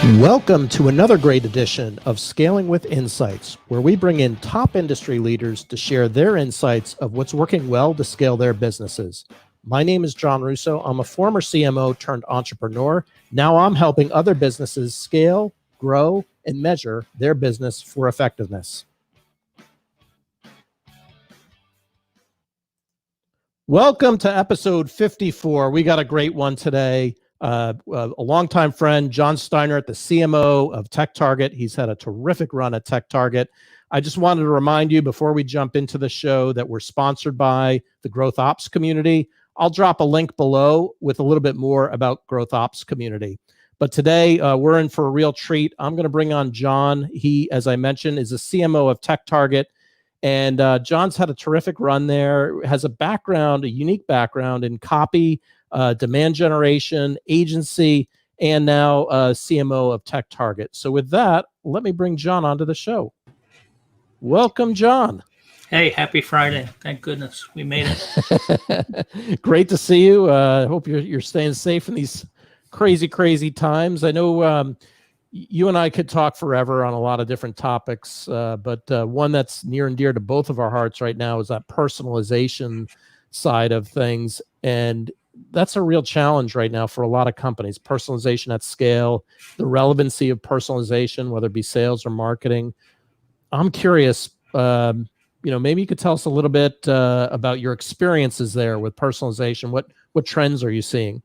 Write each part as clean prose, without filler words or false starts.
Welcome to another great edition of Scaling with Insights, where we bring in top industry leaders to share their insights of what's working well to scale their businesses. My name is John Russo. I'm a former CMO turned entrepreneur. Now I'm helping other businesses scale, grow, and measure their business for effectiveness. Welcome to episode 54. We got a great one today. A longtime friend, John Steinert, the CMO of Tech Target. He's had a terrific run at Tech Target. I just wanted to remind you before we jump into the show that we're sponsored by the Growth Ops community. I'll drop a link below with a little bit more about Growth Ops community. But today we're in for a real treat. I'm going to bring on John. He, as I mentioned, is a CMO of Tech Target. And John's had a terrific run there, has a unique background in copy, demand generation, agency, and now CMO of Tech Target. So with that, let me bring John onto the show. Welcome, John. Hey, happy Friday. Thank goodness we made it. Great to see you. I hope you're staying safe in these crazy times. I know you and I could talk forever on a lot of different topics, but one that's near and dear to both of our hearts right now is that personalization side of things. And that's a real challenge right now for a lot of companies. Personalization at scale, the relevancy of personalization, whether it be sales or marketing. I'm curious, maybe you could tell us a little bit about your experiences there with personalization. What trends are you seeing?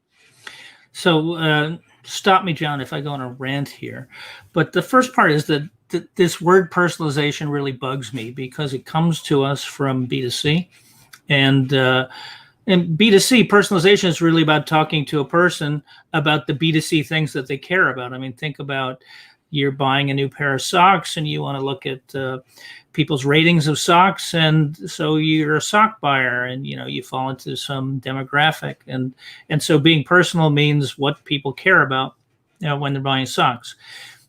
So stop me, John, if I go on a rant here. But the first part is that this word personalization really bugs me because it comes to us from B2C. And B2C, personalization is really about talking to a person about the B2C things that they care about. I mean, think about you're buying a new pair of socks and you want to look at people's ratings of socks. And so you're a sock buyer and, you fall into some demographic. And so being personal means what people care about when they're buying socks.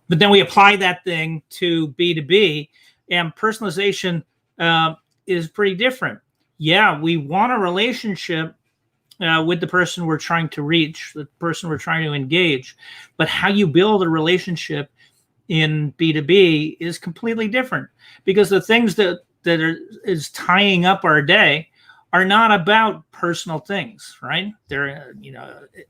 But then we apply that thing to B2B, and personalization is pretty different. Yeah, we want a relationship with the person we're trying to reach, the person we're trying to engage. But how you build a relationship in B2B is completely different, because the things that is tying up our day are not about personal things, right? They're,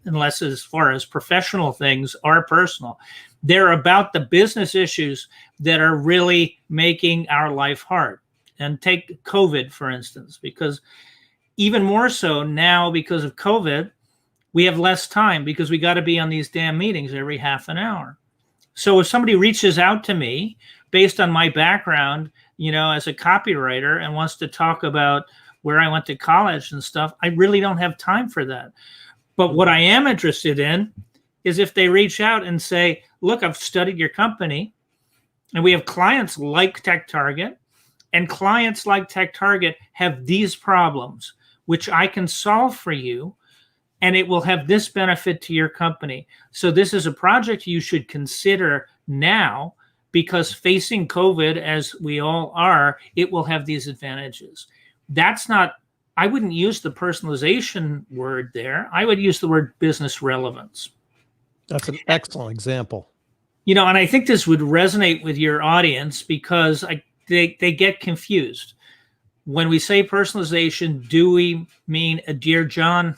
unless as far as professional things are personal, they're about the business issues that are really making our life hard. And take COVID, for instance, because even more so now because of COVID, we have less time because we got to be on these damn meetings every half an hour. So if somebody reaches out to me based on my background, as a copywriter and wants to talk about where I went to college and stuff, I really don't have time for that. But what I am interested in is if they reach out and say, look, I've studied your company and we have clients like Tech Target. And clients like Tech Target have these problems, which I can solve for you, and it will have this benefit to your company. So this is a project you should consider now, because facing COVID, as we all are, it will have these advantages. I wouldn't use the personalization word there. I would use the word business relevance. That's an excellent example. And I think this would resonate with your audience because they get confused. When we say personalization, do we mean a Dear John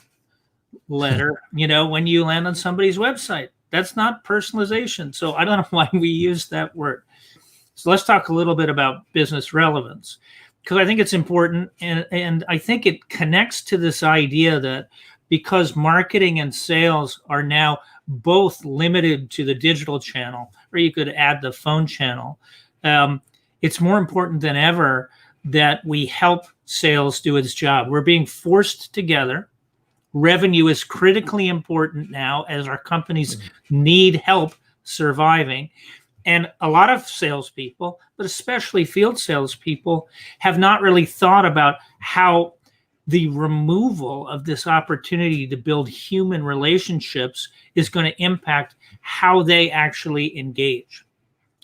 letter, when you land on somebody's website? That's not personalization. So I don't know why we use that word. So let's talk a little bit about business relevance, because I think it's important. And I think it connects to this idea that because marketing and sales are now both limited to the digital channel, or you could add the phone channel, it's more important than ever that we help sales do its job. We're being forced together. Revenue is critically important now as our companies need help surviving. And a lot of salespeople, but especially field salespeople, have not really thought about how the removal of this opportunity to build human relationships is going to impact how they actually engage.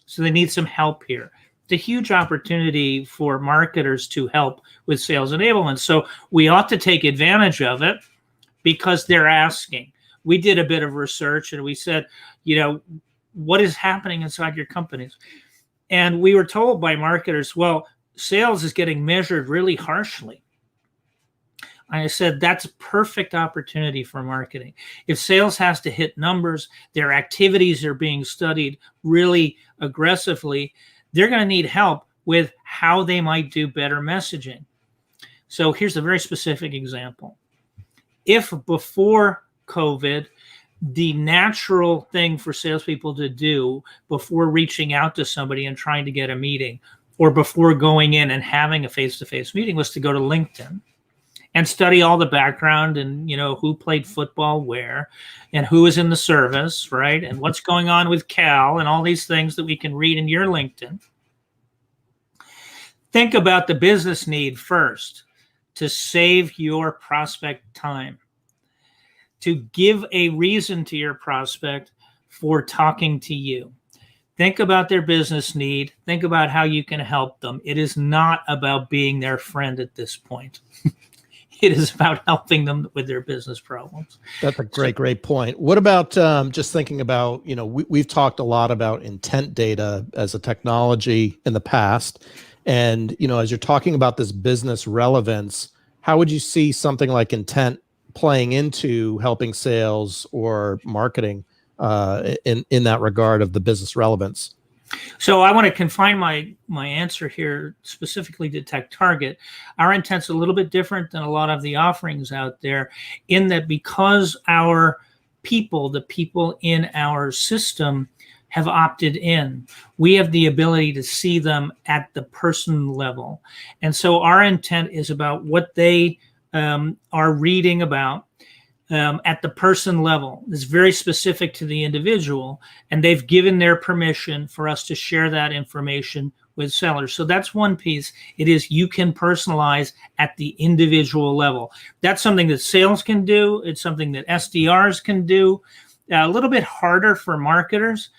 So they need some help here. It's a huge opportunity for marketers to help with sales enablement. So we ought to take advantage of it because they're asking. We did a bit of research and we said, what is happening inside your companies. And we were told by marketers, well, sales is getting measured really harshly. I said, that's a perfect opportunity for marketing. If sales has to hit numbers, their activities are being studied really aggressively, they're going to need help with how they might do better messaging. So here's a very specific example. If before COVID, the natural thing for salespeople to do before reaching out to somebody and trying to get a meeting, or before going in and having a face-to-face meeting, was to go to LinkedIn and study all the background and, who played football where and who is in the service, right? And what's going on with Cal and all these things that we can read in your LinkedIn. Think about the business need first, to save your prospect time, to give a reason to your prospect for talking to you. Think about their business need. Think about how you can help them. It is not about being their friend at this point. It is about helping them with their business problems. That's a great point. What about just thinking about, we've talked a lot about intent data as a technology in the past. And, as you're talking about this business relevance, how would you see something like intent playing into helping sales or marketing in that regard of the business relevance? So I want to confine my answer here specifically to Tech Target. Our intent's a little bit different than a lot of the offerings out there, in that because our people, the people in our system, have opted in, we have the ability to see them at the person level. And so our intent is about what they are reading about at the person level. It's very specific to the individual, and they've given their permission for us to share that information with sellers. So that's one piece. It is, you can personalize at the individual level. That's something that sales can do. It's something that SDRs can do. A little bit harder for marketers.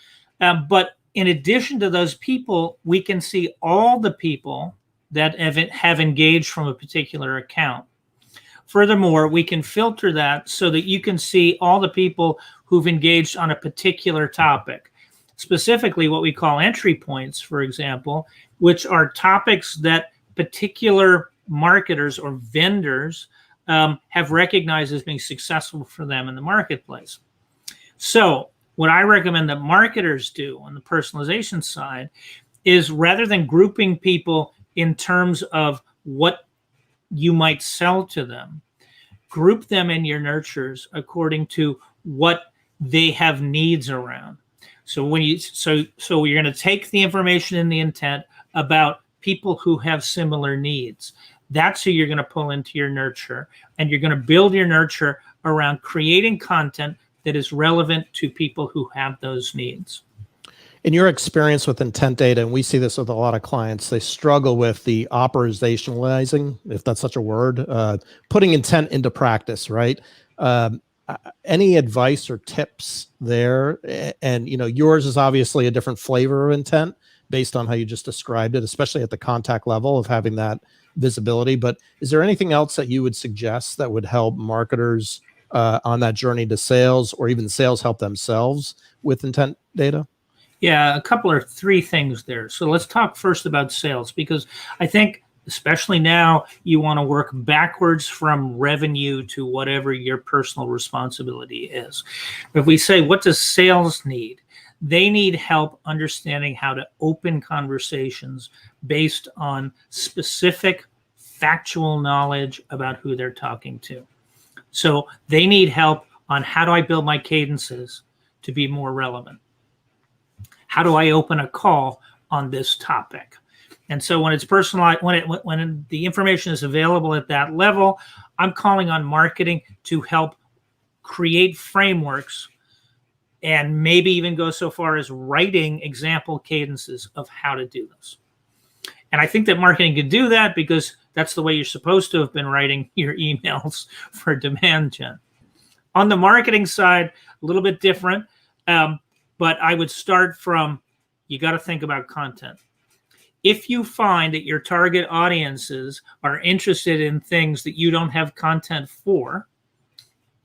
But in addition to those people, we can see all the people that have engaged from a particular account. Furthermore, we can filter that so that you can see all the people who've engaged on a particular topic. Specifically, what we call entry points, for example, which are topics that particular marketers or vendors have recognized as being successful for them in the marketplace. So what I recommend that marketers do on the personalization side is, rather than grouping people in terms of what you might sell to them, group them in your nurtures according to what they have needs around. So when you so you're going to take the information in the intent about people who have similar needs. That's who you're going to pull into your nurture, and you're going to build your nurture around creating content that is relevant to people who have those needs. In your experience with intent data, and we see this with a lot of clients, they struggle with the operationalizing, if that's such a word, putting intent into practice, right? Any advice or tips there? And yours is obviously a different flavor of intent based on how you just described it, especially at the contact level of having that visibility. But is there anything else that you would suggest that would help marketers on that journey to sales, or even sales help themselves with intent data? Yeah, a couple or three things there. So let's talk first about sales, because I think, especially now, you want to work backwards from revenue to whatever your personal responsibility is. If we say, what does sales need? They need help understanding how to open conversations based on specific factual knowledge about who they're talking to. So they need help on, how do I build my cadences to be more relevant? How do I open a call on this topic? And so when it's personalized, when the information is available at that level, I'm calling on marketing to help create frameworks, and maybe even go so far as writing example cadences of how to do this. And I think that marketing can do that because that's the way you're supposed to have been writing your emails for demand gen. On the marketing side, a little bit different, but I would start from, you got to think about content. If you find that your target audiences are interested in things that you don't have content for,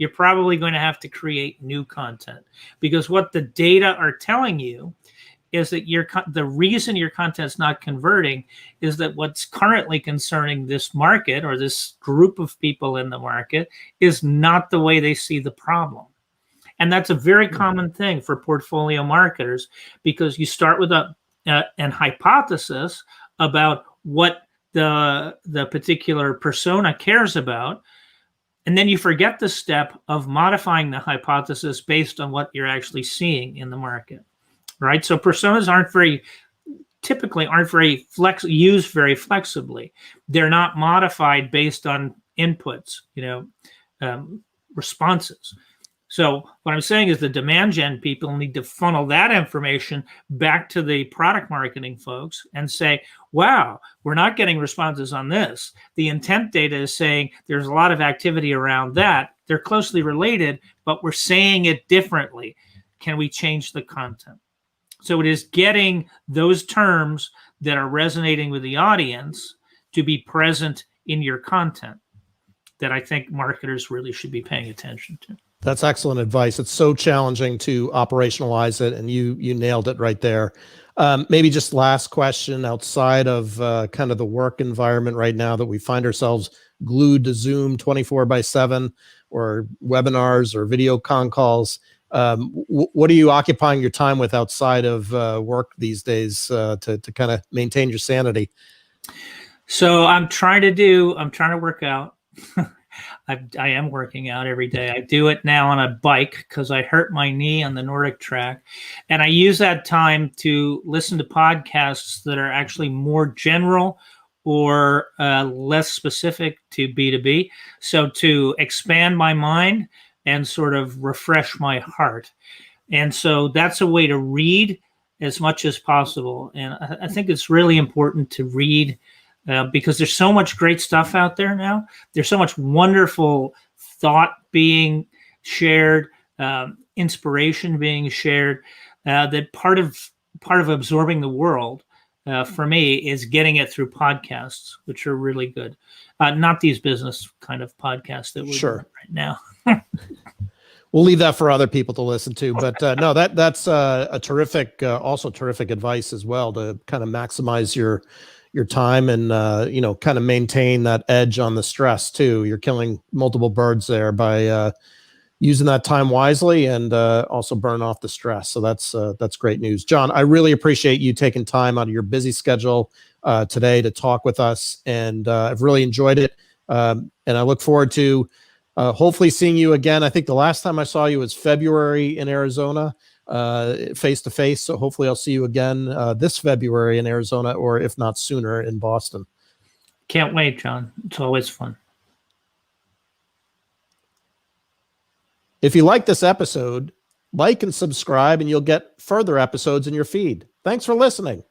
you're probably going to have to create new content, because what the data are telling you is that the reason your content's not converting is that what's currently concerning this market or this group of people in the market is not the way they see the problem. And that's a very common thing for portfolio marketers, because you start with an hypothesis about what the particular persona cares about, and then you forget the step of modifying the hypothesis based on what you're actually seeing in the market. Right, so personas typically aren't used very flexibly. They're not modified based on inputs, responses. So what I'm saying is the demand gen people need to funnel that information back to the product marketing folks and say, wow, we're not getting responses on this. The intent data is saying there's a lot of activity around that. They're closely related, but we're saying it differently. Can we change the content? So it is getting those terms that are resonating with the audience to be present in your content that I think marketers really should be paying attention to. That's excellent advice. It's so challenging to operationalize it, and you nailed it right there. Maybe just last question, outside of kind of the work environment right now that we find ourselves glued to Zoom 24/7 or webinars or video con calls. What are you occupying your time with outside of work these days to kind of maintain your sanity? So I'm trying to work out. I am working out every day. I do it now on a bike because I hurt my knee on the Nordic track. And I use that time to listen to podcasts that are actually more general or less specific to B2B. So to expand my mind and sort of refresh my heart. And so that's a way to read as much as possible. And I think it's really important to read because there's so much great stuff out there now. There's so much wonderful thought being shared, inspiration being shared, that part of absorbing the world for me is getting it through podcasts, which are really good. Not these business kind of podcasts that we're doing right now. We'll leave that for other people to listen to, but no, that's a terrific, also terrific advice as well, to kind of maximize your time and kind of maintain that edge on the stress too. You're killing multiple birds there by using that time wisely and also burn off the stress. So that's great news, John. I really appreciate you taking time out of your busy schedule today to talk with us, and I've really enjoyed it, and I look forward to hopefully seeing you again. I think the last time I saw you was February in Arizona, face to face. So hopefully I'll see you again this February in Arizona, or if not sooner, in Boston. Can't wait, John. It's always fun. If you like this episode, like and subscribe, and you'll get further episodes in your feed. Thanks for listening.